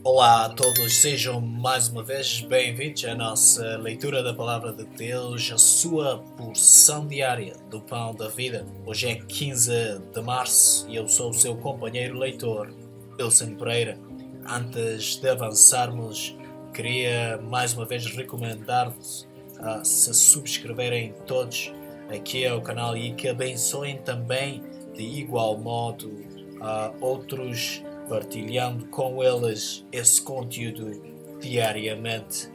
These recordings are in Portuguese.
Olá a todos, sejam mais uma vez bem-vindos à nossa leitura da Palavra de Deus, a sua porção diária do Pão da Vida. Hoje é 15 de março e eu sou o seu companheiro leitor, Wilson Pereira. Antes de avançarmos, queria mais uma vez recomendar-vos a se subscreverem todos aqui ao canal e que abençoem também de igual modo a outros, partilhando com eles esse conteúdo diariamente.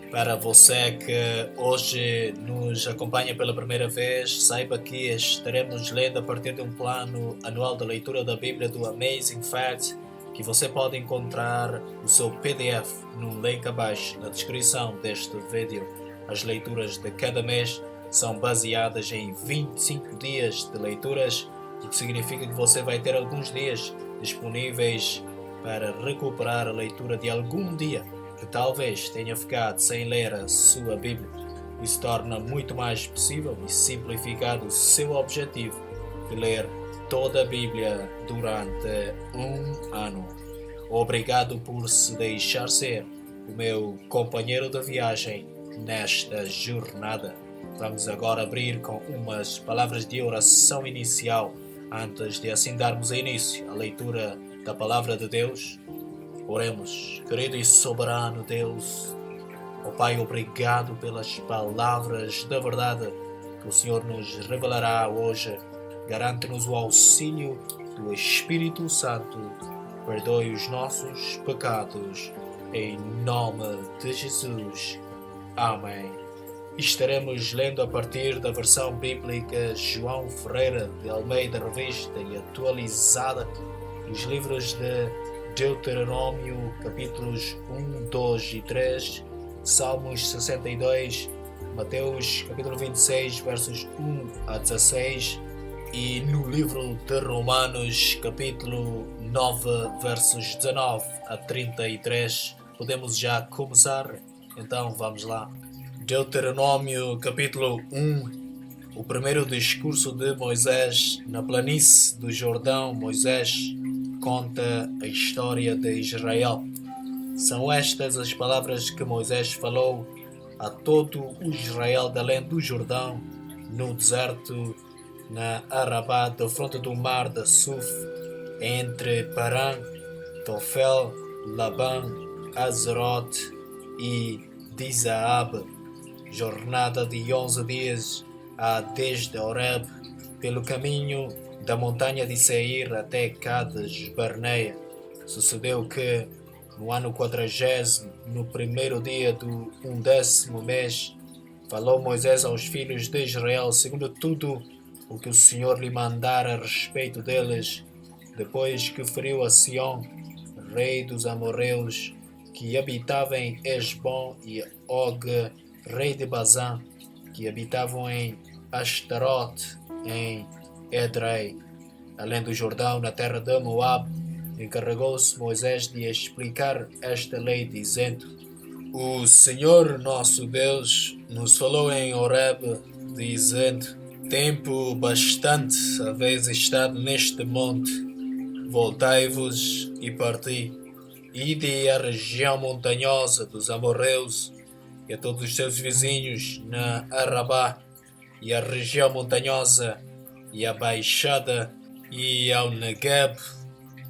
Para você que hoje nos acompanha pela primeira vez, saiba que estaremos lendo a partir de um plano anual de leitura da Bíblia do Amazing Facts, que você pode encontrar o seu PDF no link abaixo na descrição deste vídeo. As leituras de cada mês são baseadas em 25 dias de leituras, o que significa que você vai ter alguns dias disponíveis para recuperar a leitura de algum dia que talvez tenha ficado sem ler a sua Bíblia. Isso torna muito mais possível e simplificado o seu objetivo de ler toda a Bíblia durante um ano. Obrigado por se deixar ser o meu companheiro de viagem nesta jornada. Vamos agora abrir com umas palavras de oração inicial. Antes de assim darmos início à leitura da Palavra de Deus, oremos. Querido e soberano Deus, ó Pai, obrigado pelas palavras da verdade que o Senhor nos revelará hoje. Garante-nos o auxílio do Espírito Santo. Perdoe os nossos pecados. Em nome de Jesus. Amém. Estaremos lendo a partir da versão bíblica João Ferreira de Almeida Revista e Atualizada, os livros de Deuteronômio, capítulos 1, 2 e 3, Salmos 62, Mateus, capítulo 26, versos 1 a 16, e no livro de Romanos, capítulo 9, versos 19 a 33. Podemos já começar? Então vamos lá. Deuteronômio capítulo 1. O primeiro discurso de Moisés na planície do Jordão. Moisés conta a história de Israel. São estas as palavras que Moisés falou a todo o Israel de além do Jordão, no deserto, na Arabá, da fronte do mar de Suf, entre Paran, Tofel, Labã, Azerote e Dizaab. Jornada de 11 dias desde Horeb, pelo caminho da montanha de Seir até Cades Barneia. Sucedeu que, no ano 40, no primeiro dia do 11º mês, falou Moisés aos filhos de Israel, segundo tudo o que o Senhor lhe mandara a respeito deles, depois que feriu a Sião, rei dos amorreus, que habitava em Esbom, e Og, rei de Bazã, que habitavam em Ashtarote, em Edrei, além do Jordão, na terra de Moab. Encarregou-se Moisés de explicar esta lei, dizendo: O Senhor nosso Deus nos falou em Horeb, dizendo: Tempo bastante haveis estado neste monte, voltai-vos e parti. Ide à região montanhosa dos amorreus, e a todos os seus vizinhos na Arabá, e à região montanhosa, e à baixada, e ao Negueb,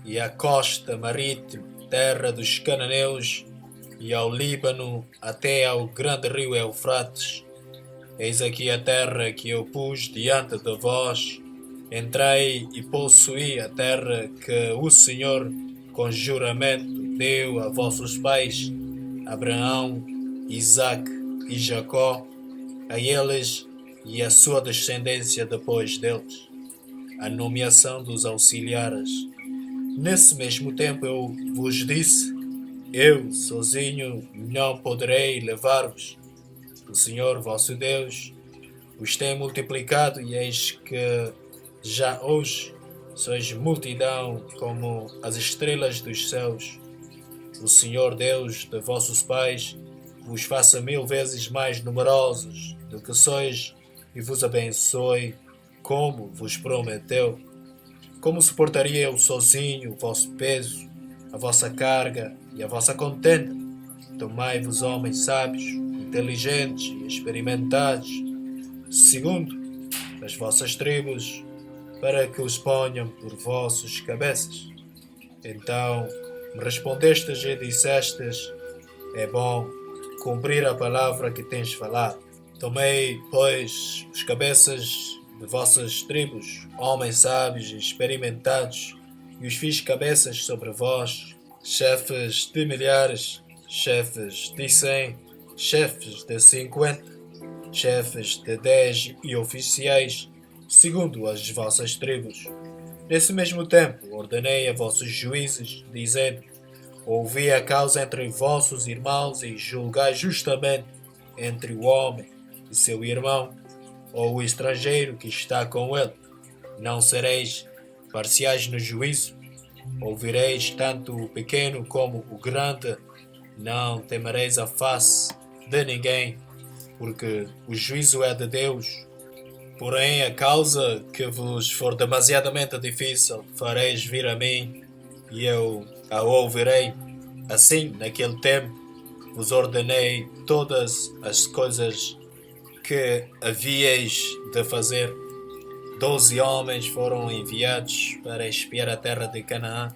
e à costa marítima, terra dos cananeus, e ao Líbano, até ao grande rio Eufrates. Eis aqui a terra que eu pus diante de vós. Entrei e possuí a terra que o Senhor, com juramento, deu a vossos pais, Abraão, Isaque e Jacó, a eles e a sua descendência depois deles. A nomeação dos auxiliares. Nesse mesmo tempo eu vos disse: Eu, sozinho, não poderei levar-vos. O Senhor vosso Deus os tem multiplicado, e eis que já hoje sois multidão como as estrelas dos céus. O Senhor Deus de vossos pais vos faça 1000 vezes mais numerosos do que sois, e vos abençoe, como vos prometeu. Como suportaria eu sozinho o vosso peso, a vossa carga e a vossa contenda. Tomai-vos homens sábios, inteligentes e experimentados, segundo as vossas tribos, para que os ponham por vossos cabeças. Então me respondestes e dissestes: é bom cumprir a palavra que tens falado. Tomei, pois, os cabeças de vossas tribos, homens sábios e experimentados, e os fiz cabeças sobre vós, chefes de milhares, chefes de 100, chefes de 50, chefes de 10 e oficiais, segundo as vossas tribos. Nesse mesmo tempo ordenei a vossos juízes, dizendo: ouvi a causa entre vossos irmãos e julgai justamente entre o homem e seu irmão, ou o estrangeiro que está com ele. Não sereis parciais no juízo. Ouvireis tanto o pequeno como o grande. Não temereis a face de ninguém, porque o juízo é de Deus. Porém, a causa que vos for demasiadamente difícil, fareis vir a mim, e eu a ouvirei. Assim, naquele tempo, vos ordenei todas as coisas que havíeis de fazer. 12 homens foram enviados para espiar a terra de Canaã.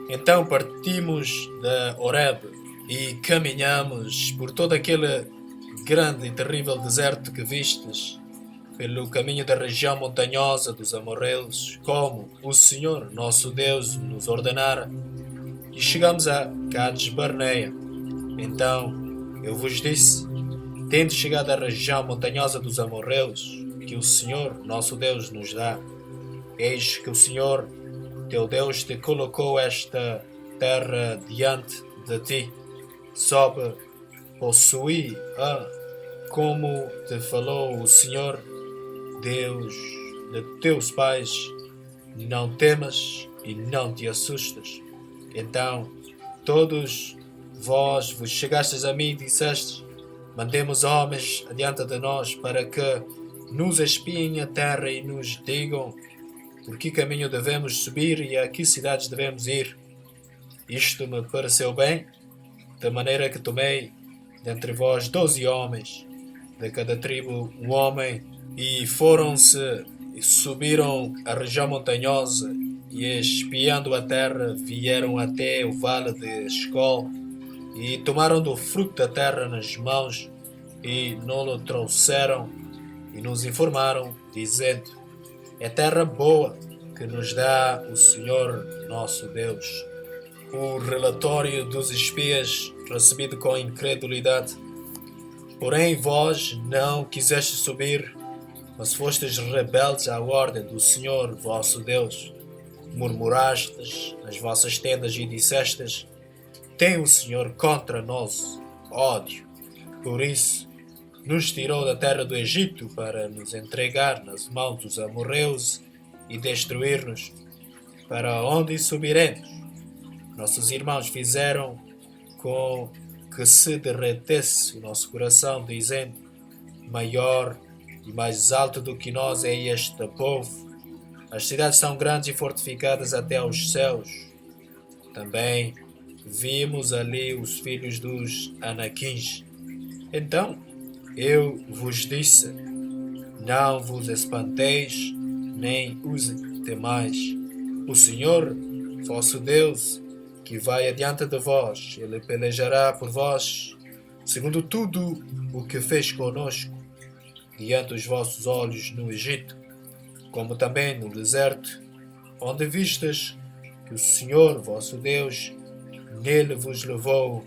Então partimos de Horeb e caminhamos por todo aquele grande e terrível deserto que vistes, pelo caminho da região montanhosa dos amorreus, como o Senhor nosso Deus nos ordenara, e chegamos a Cades Barneia. Então eu vos disse: tendo chegado à região montanhosa dos amorreus, que o Senhor nosso Deus nos dá, eis que o Senhor teu Deus te colocou esta terra diante de ti. Sobe, possui-a, como te falou o Senhor Deus de teus pais. Não temas e não te assustes. Então todos vós vos chegastes a mim e dissestes: mandemos homens adiante de nós para que nos espiem a terra e nos digam por que caminho devemos subir e a que cidades devemos ir. Isto me pareceu bem, de maneira que tomei dentre vós 12 homens, de cada tribo um homem, e foram-se e subiram a região montanhosa, e espiando a terra vieram até o vale de Escol, e tomaram do fruto da terra nas mãos, e não-lo trouxeram, e nos informaram, dizendo: é terra boa que nos dá o Senhor nosso Deus. O relatório dos espias recebido com incredulidade. Porém vós não quisestes subir, mas fostes rebeldes à ordem do Senhor vosso Deus. Murmurastes nas vossas tendas e dissestes: tem o Senhor contra nós ódio. Por isso nos tirou da terra do Egito para nos entregar nas mãos dos amorreus e destruir-nos. Para onde subiremos? Nossos irmãos fizeram com que se derretesse o nosso coração, dizendo: maior e mais alto do que nós é este povo. As cidades são grandes e fortificadas até aos céus. Também vimos ali os filhos dos Anaquins. Então eu vos disse: não vos espanteis, nem os temais. O Senhor, vosso Deus, que vai adiante de vós, Ele pelejará por vós, segundo tudo o que fez conosco, diante dos vossos olhos no Egito, como também no deserto, onde vistes que o Senhor, vosso Deus, nele vos levou,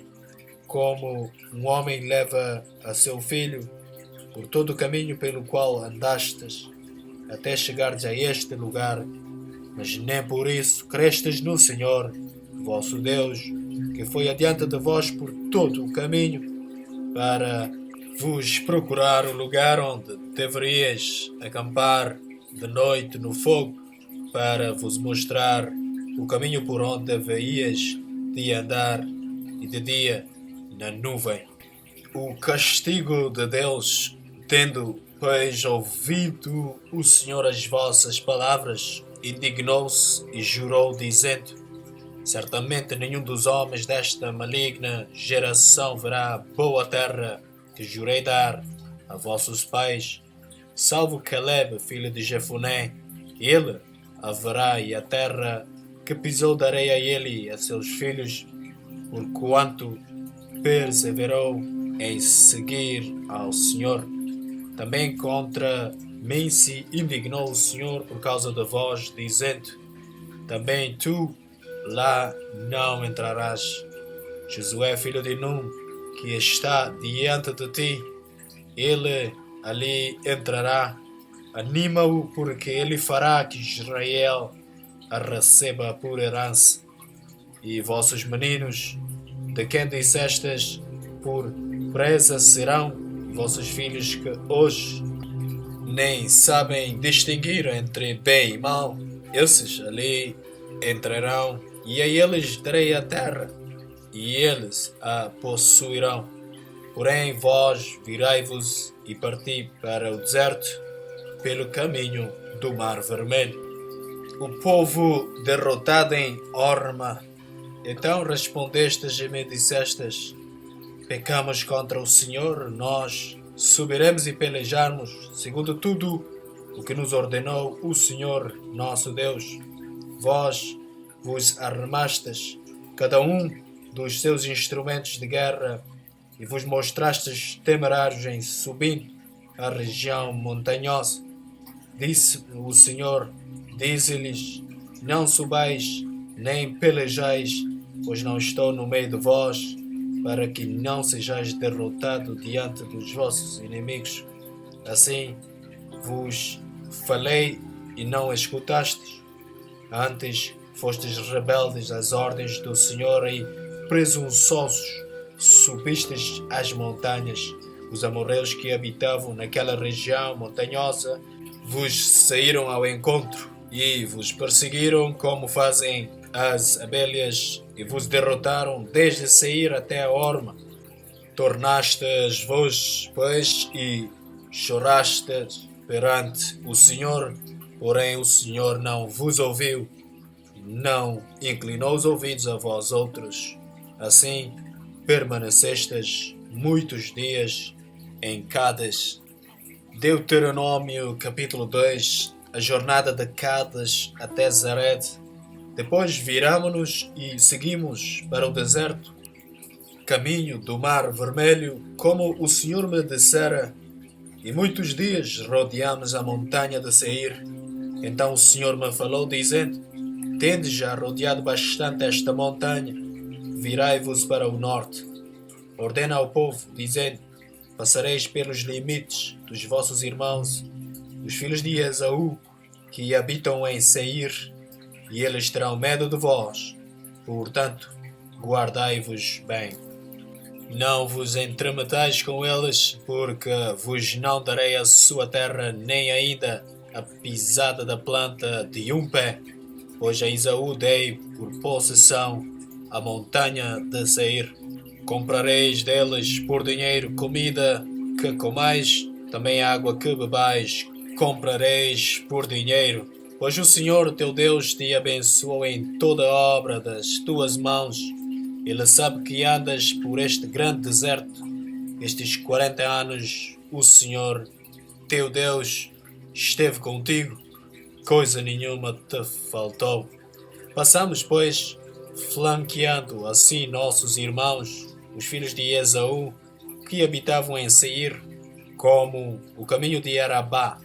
como um homem leva a seu filho, por todo o caminho pelo qual andastes, até chegares a este lugar, mas nem por isso crestes no Senhor, vosso Deus, que foi adiante de vós por todo o caminho, para vos procurar o lugar onde deverias acampar de noite no fogo, para vos mostrar o caminho por onde deverias de andar, e de dia na nuvem. O castigo de Deus, tendo, pois, ouvido o Senhor as vossas palavras, indignou-se e jurou, dizendo: Certamente nenhum dos homens desta maligna geração verá a boa terra que jurei dar a vossos pais, salvo Caleb, filho de Jefoné. Ele a verá, e a terra que pisou darei a ele e a seus filhos, porquanto perseverou em seguir ao Senhor. Também contra mim se indignou o Senhor por causa de vós, dizendo: também tu lá não entrarás. Josué, filho de Num, que está diante de ti, ele ali entrará. Anima-o, porque ele fará que Israel a receba por herança. E vossos meninos, de quem dissestes, por presa serão, e vossos filhos que hoje nem sabem distinguir entre bem e mal, esses ali entrarão, e a eles darei a terra, e eles a possuirão. Porém vós virai-vos e parti para o deserto, pelo caminho do Mar Vermelho. O povo derrotado em Horma. Então respondestes e me dissestes: pecamos contra o Senhor, nós subiremos e pelejarmos, segundo tudo o que nos ordenou o Senhor nosso Deus. Vós vos armastes, cada um dos seus instrumentos de guerra, e vos mostrastes temerários em subir a região montanhosa. Disse o Senhor, dize-lhes: não subais, nem pelejais, pois não estou no meio de vós, para que não sejais derrotado diante dos vossos inimigos. Assim vos falei e não escutastes. Antes fostes rebeldes às ordens do Senhor e presunçosos subistes às montanhas. Os amorreus que habitavam naquela região montanhosa vos saíram ao encontro e vos perseguiram como fazem as abelhas, e vos derrotaram desde Seir até a Horma. Tornastes-vos, pois, e chorastes perante o Senhor, porém o Senhor não vos ouviu, não inclinou os ouvidos a vós outros. Assim permanecestes muitos dias em Cádiz. Deuteronômio capítulo 2. A jornada de Cádiz até Zered. Depois viramo-nos e seguimos para o deserto, caminho do Mar Vermelho, como o Senhor me dissera, e muitos dias rodeamos a montanha de Seir. Então o Senhor me falou, dizendo: tendes já rodeado bastante esta montanha, virai-vos para o norte. Ordena ao povo, dizendo: passareis pelos limites dos vossos irmãos, os filhos de Esaú, que habitam em Seir, e eles terão medo de vós. Portanto, guardai-vos bem. Não vos entremetais com eles, porque vos não darei a sua terra, nem ainda a pisada da planta de um pé, pois a Esaú dei por possessão a montanha de Seir. Comprareis deles por dinheiro comida que comais, também água que bebais comprareis por dinheiro, pois o Senhor teu Deus te abençoou em toda a obra das tuas mãos. Ele sabe que andas por este grande deserto. Estes 40 anos o Senhor teu Deus esteve contigo, coisa nenhuma te faltou. Passamos, pois, flanqueando assim nossos irmãos, os filhos de Esaú, que habitavam em Seir, como o caminho de Arabá,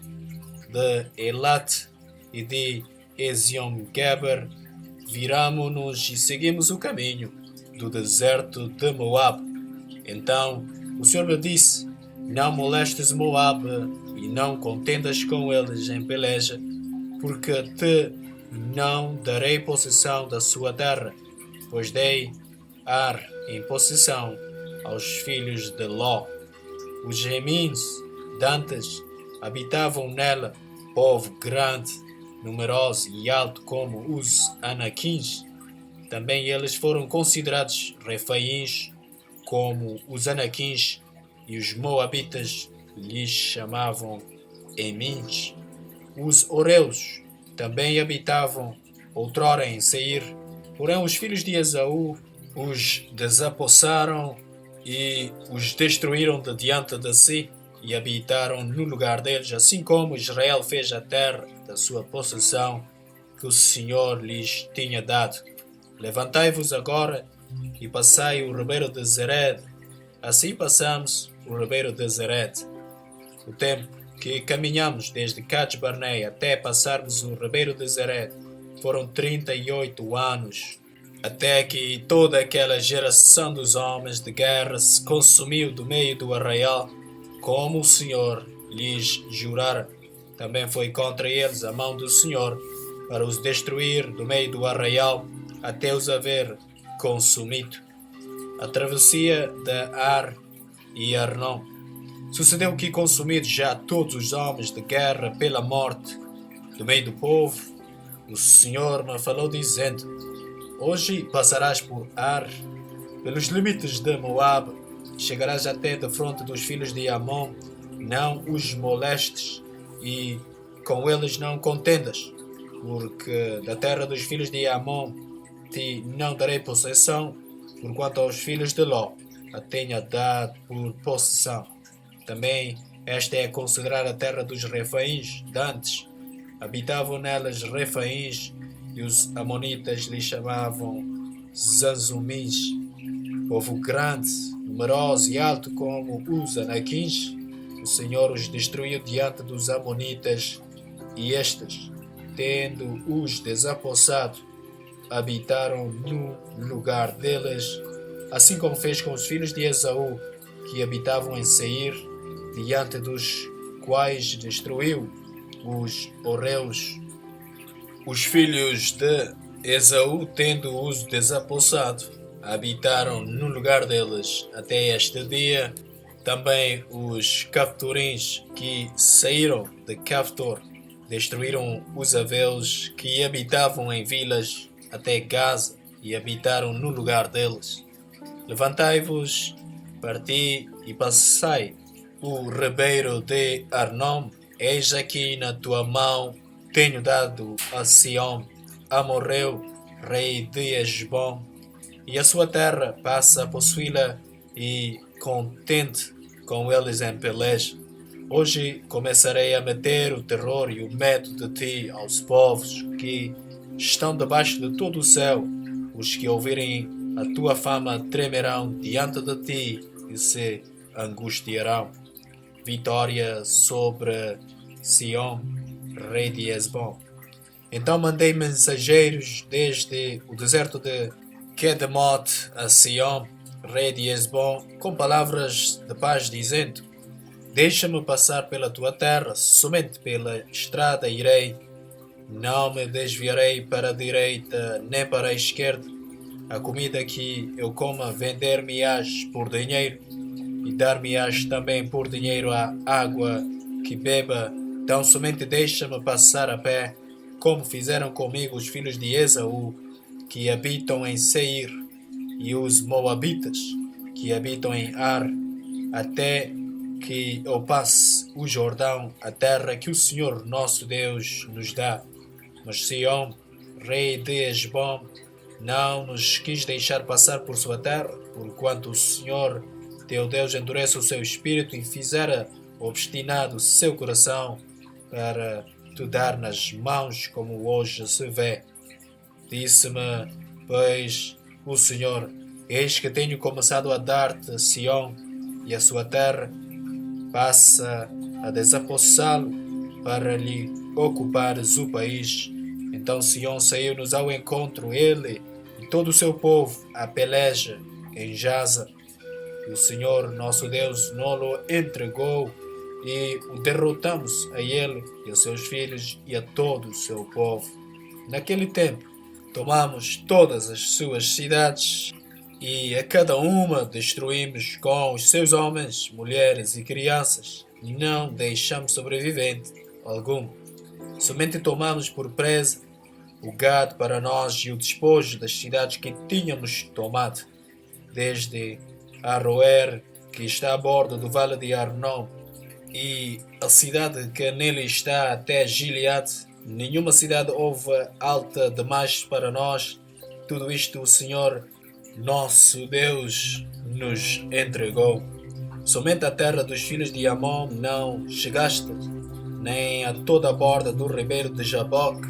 de Elat e de Ezion-Geber. Viramo-nos e seguimos o caminho do deserto de Moab. Então o Senhor me disse: não molestes Moab e não contendas com eles em peleja, porque te não darei possessão da sua terra, pois dei Ar em possessão aos filhos de Ló. Os gemins dantes habitavam nela, povo grande, numeroso e alto como os anaquins. Também eles foram considerados refaíns como os anaquins, e os moabitas lhes chamavam emins. Os oreus também habitavam outrora em Seir, Porém, os filhos de Esaú os desapossaram e os destruíram de diante de si e habitaram no lugar deles, assim como Israel fez a terra da sua possessão que o Senhor lhes tinha dado. Levantai-vos agora e passai o ribeiro de Zered. Assim passamos o ribeiro de Zered. O tempo que caminhamos desde Cades-Barnea até passarmos o ribeiro de Zered foram 38 anos, até que toda aquela geração dos homens de guerra se consumiu do meio do arraial, como o Senhor lhes jurara. Também foi contra eles a mão do Senhor, para os destruir do meio do arraial, até os haver consumido. A travessia de Ar e Arnon. Sucedeu que, consumidos já todos os homens de guerra pela morte do meio do povo, o Senhor me falou dizendo: hoje passarás por Ar, pelos limites de Moabe, chegarás até de fronte dos filhos de Amon, não os molestes e com eles não contendas, porque da terra dos filhos de Amon te não darei possessão, porquanto aos filhos de Ló a tenha dado por possessão. Também esta é considerada a terra dos Refaíns. Dantes habitavam nelas Refaíns, e os amonitas lhe chamavam Zanzumins. Povo grande, numeroso e alto como os anaquins, o Senhor os destruiu diante dos amonitas, e estes, tendo-os desapossado, habitaram no lugar deles, assim como fez com os filhos de Esaú, que habitavam em Seir, diante dos quais destruiu os horreus. Os filhos de Esaú, tendo-os desapossado, habitaram no lugar deles até este dia. Também os Caftorins que saíram de Caftor destruíram os aveus que habitavam em vilas até Gaza e habitaram no lugar deles. Levantai-vos, parti e passai o ribeiro de Arnom. Eis aqui na tua mão tenho dado a Sião, Amorreu, rei de Hesbom, e a sua terra passa a possuí-la, e contente com eles em peleja. Hoje começarei a meter o terror e o medo de ti aos povos que estão debaixo de todo o céu. Os que ouvirem a tua fama tremerão diante de ti e se angustiarão. Vitória sobre Sião, rei de Hesbom. Então mandei mensageiros desde o deserto de Quedemote a Sião, rei de Hesbom, com palavras de paz, dizendo: deixa-me passar pela tua terra, somente pela estrada irei, não me desviarei para a direita nem para a esquerda. A comida que eu coma vender-me-ás por dinheiro, e dar-me-ás também por dinheiro a água que beba. Então somente deixa-me passar a pé, como fizeram comigo os filhos de Esaú, que habitam em Seir, e os moabitas, que habitam em Ar, até que eu passe o Jordão, a terra que o Senhor nosso Deus nos dá. Mas Sião, rei de Hesbom, não nos quis deixar passar por sua terra, porquanto o Senhor teu Deus endurece o seu espírito e fizera obstinado seu coração para te dar nas mãos, como hoje se vê. Disse-me, pois, o Senhor: eis que tenho começado a dar-te Sião e a sua terra, passa a desapossá-lo para lhe ocupares o país. Então Sião saiu-nos ao encontro, ele e todo o seu povo, a peleja em Jaza. E o Senhor nosso Deus nos entregou, e o derrotamos a ele e a seus filhos e a todo o seu povo. Naquele tempo tomamos todas as suas cidades, e a cada uma destruímos com os seus homens, mulheres e crianças, e não deixamos sobrevivente algum. Somente tomamos por presa o gado para nós e o despojo das cidades que tínhamos tomado, desde Aroer, que está a bordo do vale de Arnon, e a cidade que nele está, até Gileade. Nenhuma cidade houve alta demais para nós, tudo isto o Senhor, nosso Deus, nos entregou. Somente a terra dos filhos de Amon não chegaste, nem a toda a borda do ribeiro de Jaboque,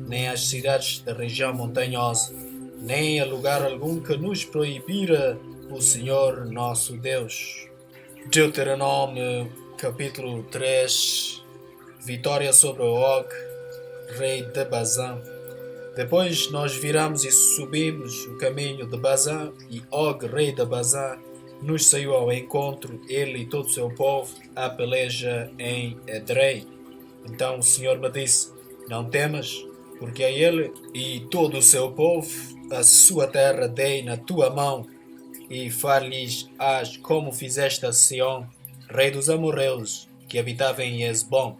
nem às cidades da região montanhosa, nem a lugar algum que nos proibira o Senhor nosso Deus. Deuteronômio capítulo 3. Vitória sobre Og, rei de Bazã. Depois nós viramos e subimos o caminho de Bazã, e Og, rei de Bazã, nos saiu ao encontro, ele e todo o seu povo, à peleja em Edrei. Então o Senhor me disse: não temas, porque a ele e todo o seu povo a sua terra dei na tua mão, e far-lhes-ás como fizeste a Sião, rei dos amorreus, que habitava em Hesbom.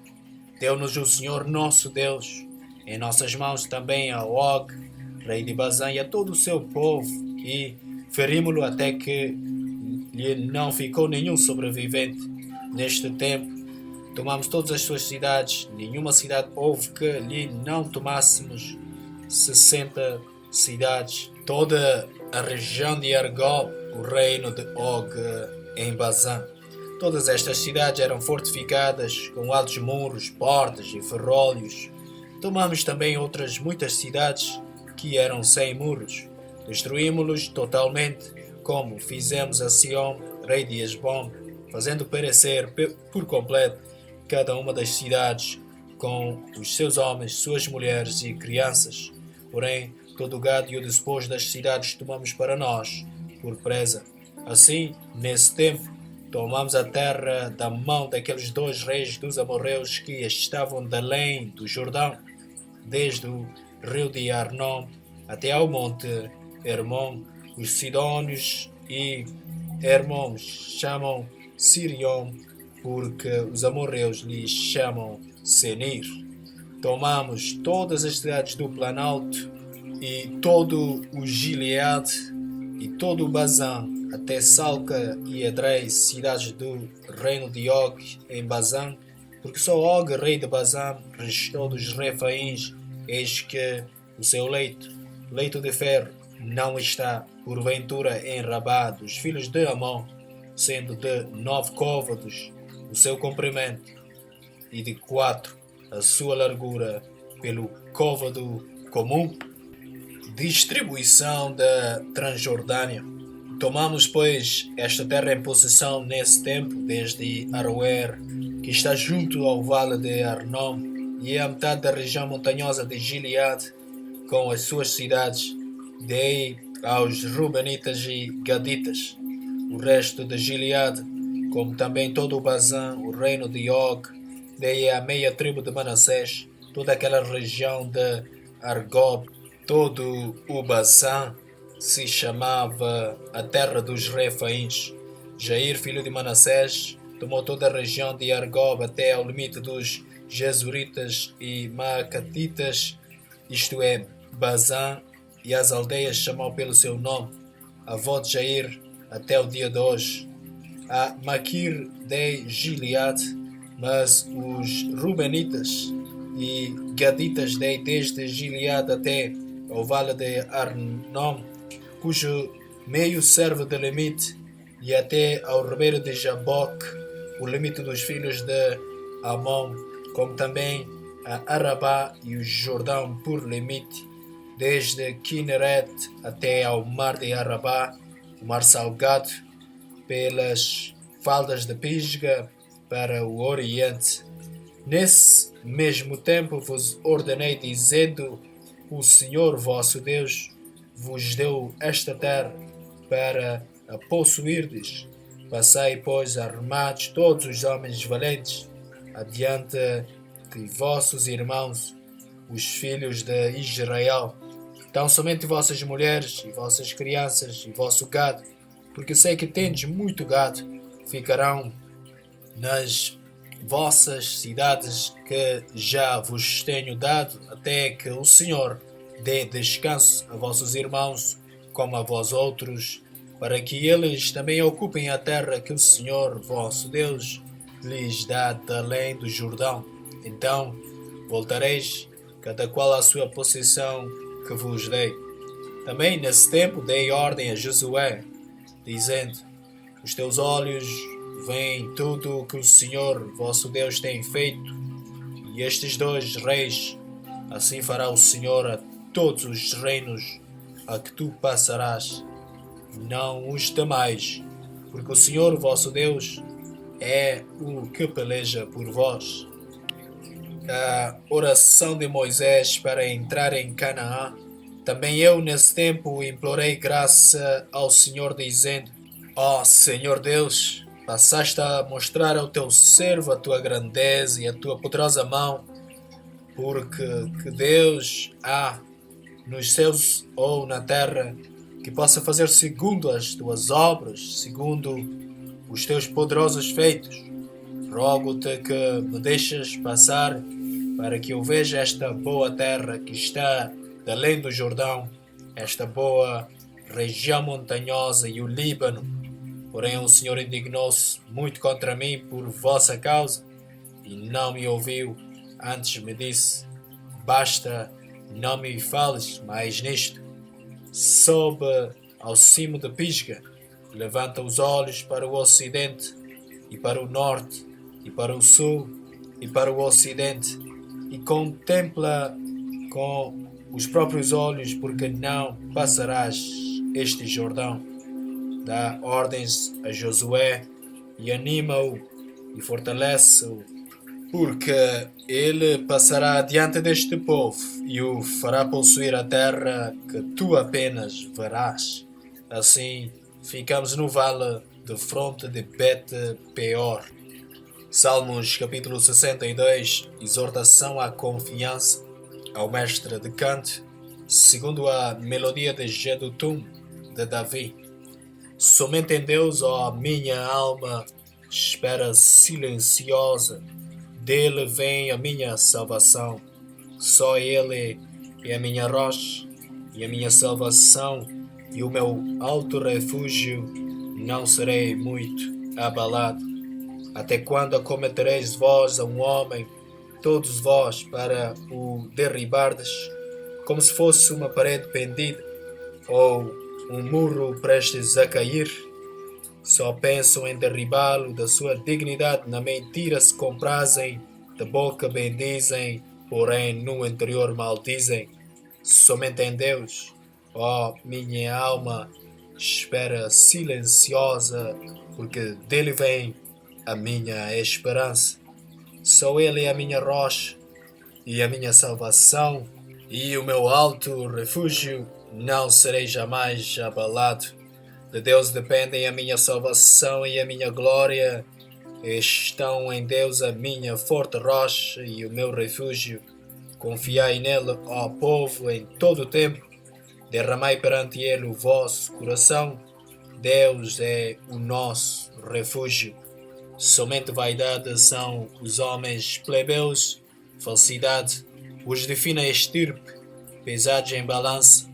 Deu-nos o Senhor nosso Deus em nossas mãos também a Og, rei de Bazã, e a todo o seu povo, e ferimos-lo até que lhe não ficou nenhum sobrevivente. Neste tempo tomamos todas as suas cidades, nenhuma cidade houve que lhe não tomássemos 60 cidades. Toda a região de Argob, o reino de Og em Bazã. Todas estas cidades eram fortificadas com altos muros, portas e ferrolhos. Tomamos também outras muitas cidades que eram sem muros. Destruímos-los totalmente, como fizemos a Sião, rei de Hesbom, fazendo perecer por completo cada uma das cidades, com os seus homens, suas mulheres e crianças. Porém, todo o gado e o despojo das cidades tomamos para nós, por presa. Assim, nesse tempo, tomamos a terra da mão daqueles dois reis dos amorreus que estavam de além do Jordão, desde o rio de Arnon até ao monte Hermon. Os sidônios e Hermon chamam Sirion, porque os amorreus lhes chamam Senir. Tomamos todas as cidades do Planalto e todo o Gileade e todo o Bazã, até Salca e Edrei, cidades do reino de Og em Bazã, porque só Og, rei de Bazã, restou dos Refaíns. Eis que o seu leito de ferro, não está, porventura, em Rabá dos filhos de Amon, sendo de 9 côvados o seu comprimento, e de 4 a sua largura pelo côvado comum. Distribuição da Transjordânia. Tomamos, pois, esta terra em possessão nesse tempo, desde Aroer, que está junto ao vale de Arnon, e a metade da região montanhosa de Gileade, com as suas cidades. Dei aos Rubenitas e Gaditas o resto de Gileade, como também todo o Bazã, o reino de Og. Dei à meia tribo de Manassés toda aquela região de Argob. Todo o Bazã se chamava a terra dos Refaíns. Jair, filho de Manassés, tomou toda a região de Argob até ao limite dos Jesuritas e Maacatitas, isto é, Bazã, e as aldeias chamou pelo seu nome, avó de Jair, até o dia de hoje. A Maquir dei Gileade, mas os Rubenitas e Gaditas dei desde Gileade até ao vale de Arnon, cujo meio serve de limite, e até ao ribeiro de Jaboque, o limite dos filhos de Amon, como também a Arabá e o Jordão por limite, desde Kineret até ao mar de Arabá, o mar salgado, pelas faldas de Pisga para o oriente. Nesse mesmo tempo vos ordenei, dizendo: o Senhor vosso Deus vos deu esta terra para a possuirdes. Passai, pois, armados todos os homens valentes adiante de vossos irmãos, os filhos de Israel. Então somente vossas mulheres e vossas crianças e vosso gado, porque sei que tendes muito gado, ficarão nas vossas cidades que já vos tenho dado, até que o Senhor dê descanso a vossos irmãos, como a vós outros, para que eles também ocupem a terra que o Senhor vosso Deus lhes dá de além do Jordão. Então voltareis, cada qual à sua possessão que vos dei. Também nesse tempo dei ordem a Josué, dizendo: os teus olhos veem tudo o que o Senhor vosso Deus tem feito, e estes dois reis, assim fará o Senhor a todos os reinos a que tu passarás. Não os temais, porque o Senhor vosso Deus é o que peleja por vós. A oração de Moisés para entrar em Canaã. Também eu nesse tempo implorei graça ao Senhor, dizendo: ó Senhor Deus, passaste a mostrar ao teu servo a tua grandeza e a tua poderosa mão, porque que Deus há nos céus ou na terra que possa fazer segundo as tuas obras, segundo os teus poderosos feitos. Rogo-te que me deixes passar para que eu veja esta boa terra que está de além do Jordão, esta boa região montanhosa e o Líbano. Porém o Senhor indignou-se muito contra mim por vossa causa e não me ouviu. Antes me disse: basta, não me fales mais nisto. Sobe ao cimo de Pisga, levanta os olhos para o ocidente e para o norte e para o sul e para o ocidente e contempla com os próprios olhos, porque não passarás este Jordão. Dá ordens a Josué e anima-o e fortalece-o, porque ele passará diante deste povo e o fará possuir a terra que tu apenas verás. Assim ficamos no vale de fronte de Bet-peor. Salmos capítulo 62, exortação à confiança ao mestre de canto, segundo a melodia de Jedutum de Davi. Somente em Deus, ó minha alma, espera silenciosa, dele vem a minha salvação. Só ele é a minha rocha e a minha salvação e o meu alto refúgio, não serei muito abalado. Até quando acometereis vós a um homem, todos vós, para o derribardes, como se fosse uma parede pendida, ou um muro prestes a cair? Só pensam em derribá-lo da sua dignidade, na mentira se comprazem, de boca bendizem, porém no interior maldizem. Somente em Deus, ó minha alma, espera silenciosa, porque dele vem a minha esperança. Só ele é a minha rocha e a minha salvação, e o meu alto refúgio, não serei jamais abalado. De Deus dependem a minha salvação e a minha glória. Estão em Deus a minha forte rocha e o meu refúgio. Confiai nele, ó povo, em todo o tempo. Derramai perante ele o vosso coração. Deus é o nosso refúgio. Somente vaidade são os homens plebeus, falsidade os define a estirpe, pesados em balança,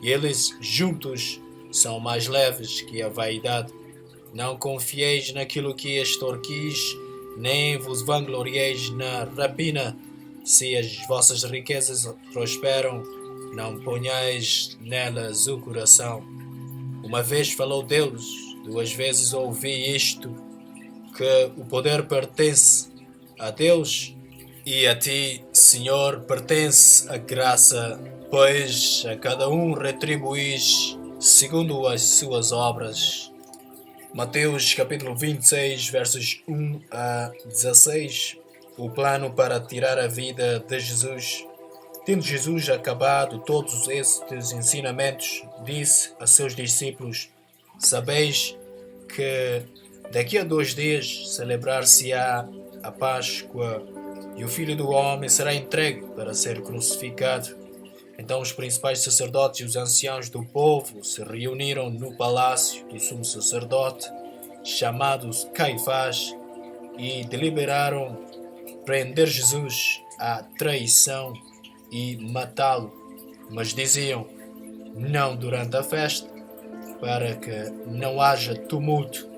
e eles juntos são mais leves que a vaidade. Não confieis naquilo que extorquis, nem vos vanglorieis na rapina. Se as vossas riquezas prosperam, não ponhais nelas o coração. Uma vez falou Deus, duas vezes ouvi isto, que o poder pertence a Deus e a ti, Senhor, pertence a graça, pois a cada um retribuís segundo as suas obras. Mateus capítulo 26, versos 1 a 16. O plano para tirar a vida de Jesus. Tendo Jesus acabado todos estes ensinamentos, disse a seus discípulos: sabeis que daqui a 2 dias celebrar-se-á a Páscoa e o Filho do Homem será entregue para ser crucificado. Então os principais sacerdotes e os anciãos do povo se reuniram no palácio do sumo sacerdote, chamado Caifás, e deliberaram prender Jesus à traição e matá-lo. Mas diziam: não durante a festa, para que não haja tumulto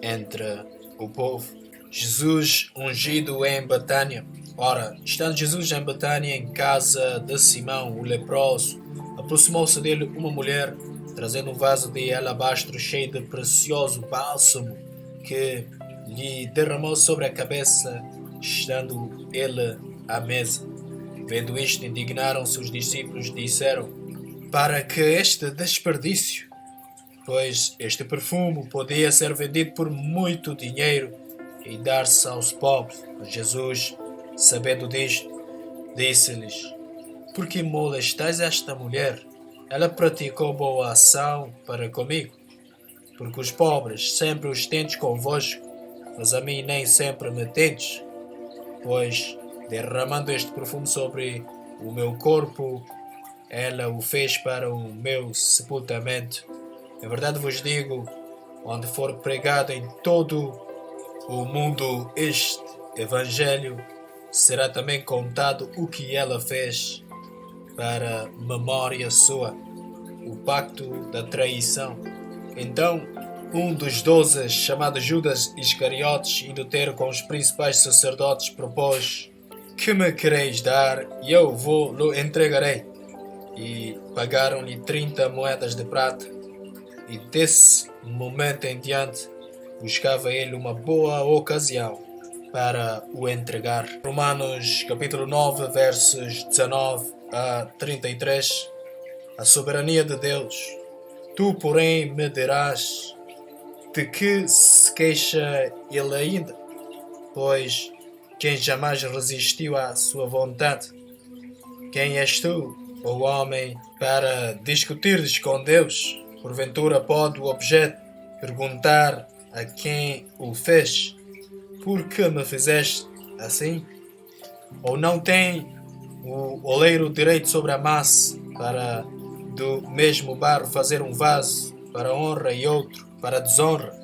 entre o povo. Jesus ungido em Betânia. Ora, estando Jesus em Betânia, em casa de Simão, o leproso, aproximou-se dele uma mulher, trazendo um vaso de alabastro cheio de precioso bálsamo, que lhe derramou sobre a cabeça, estando ele à mesa. Vendo isto, indignaram-se os discípulos e disseram: para que este desperdício? Pois este perfume podia ser vendido por muito dinheiro e dar-se aos pobres. Mas Jesus, sabendo disto, disse-lhes: por que molestais esta mulher? Ela praticou boa ação para comigo, porque os pobres sempre os tendes convosco, mas a mim nem sempre me tendes. Pois, derramando este perfume sobre o meu corpo, ela o fez para o meu sepultamento. Em verdade vos digo, onde for pregado em todo o mundo este evangelho, será também contado o que ela fez para memória sua, o pacto da traição. Então, um dos 12, chamado Judas Iscariotes, indo ter com os principais sacerdotes, propôs: que me quereis dar e eu vou-lo entregarei. E pagaram-lhe 30 moedas de prata. E desse momento em diante buscava ele uma boa ocasião para o entregar. Romanos capítulo 9, versos 19 a 33. A soberania de Deus. Tu, porém, me dirás: de que se queixa ele ainda? Pois quem jamais resistiu à sua vontade? Quem és tu, ó homem, para discutires com Deus? Porventura pode o objeto perguntar a quem o fez: por que me fizeste assim? Ou não tem o oleiro direito sobre a massa para do mesmo barro fazer um vaso para honra e outro para desonra?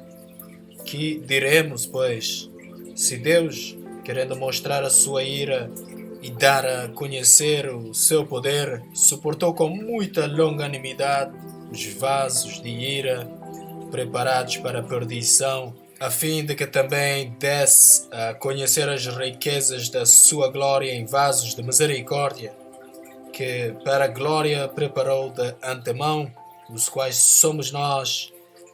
Que diremos, pois? Se Deus, querendo mostrar a sua ira e dar a conhecer o seu poder, suportou com muita longanimidade os vasos de ira preparados para a perdição, a fim de que também desse a conhecer as riquezas da sua glória em vasos de misericórdia, que para a glória preparou de antemão, os quais somos nós,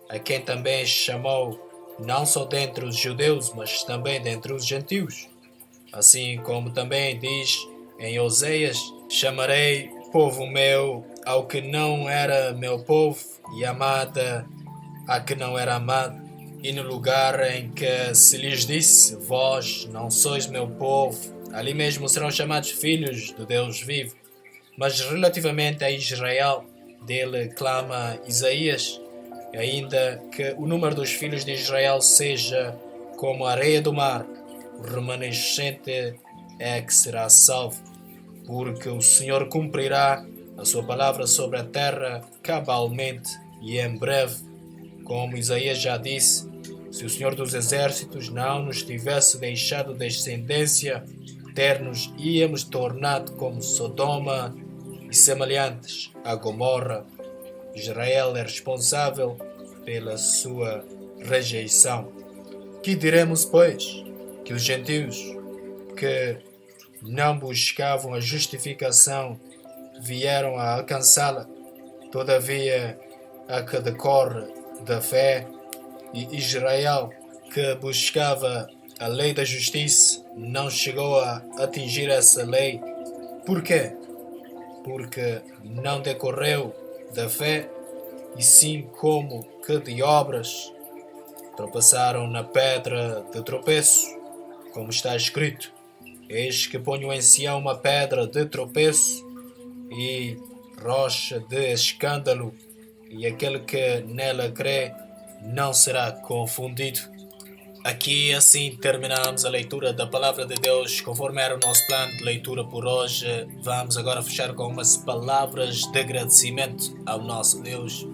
a quem também chamou, não só dentre os judeus, mas também dentre os gentios. Assim como também diz em Oseias: chamarei povo meu ao que não era meu povo, e amada a que não era amada. E no lugar em que se lhes disse: vós não sois meu povo, ali mesmo serão chamados filhos do Deus vivo. Mas relativamente a Israel, dele clama Isaías: ainda que o número dos filhos de Israel seja como a areia do mar, o remanescente é que será salvo, porque o Senhor cumprirá a sua palavra sobre a terra cabalmente e em breve. Como Isaías já disse: se o Senhor dos Exércitos não nos tivesse deixado descendência, ter-nos íamos tornado como Sodoma e semelhantes a Gomorra. Israel é responsável pela sua rejeição. Que diremos, pois? Que os gentios, que não buscavam a justificação, vieram a alcançá-la. Todavia, a que decorre da fé, e Israel, que buscava a lei da justiça, não chegou a atingir essa lei. Por quê? Porque não decorreu da fé, e sim como que de obras. Tropeçaram na pedra de tropeço, como está escrito: eis que ponho em Sião uma pedra de tropeço e rocha de escândalo, e aquele que nela crê não será confundido. Aqui assim terminamos a leitura da Palavra de Deus, conforme era o nosso plano de leitura por hoje. Vamos agora fechar com umas palavras de agradecimento ao nosso Deus.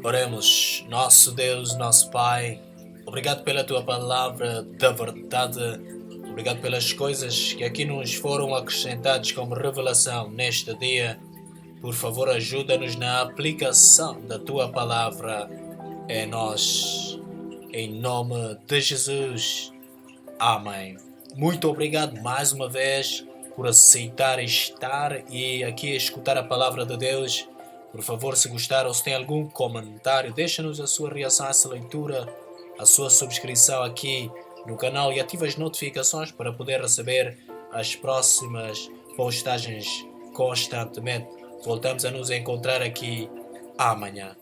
Oremos. Nosso Deus, nosso Pai, obrigado pela Tua Palavra da verdade. Obrigado pelas coisas que aqui nos foram acrescentadas como revelação neste dia. Por favor, ajuda-nos na aplicação da Tua Palavra em nós. Em nome de Jesus. Amém. Muito obrigado mais uma vez por aceitar estar e aqui escutar a palavra de Deus. Por favor, se gostar ou se tem algum comentário, deixa-nos a sua reação a essa leitura, a sua subscrição aqui no canal e ative as notificações para poder receber as próximas postagens constantemente. Voltamos a nos encontrar aqui amanhã.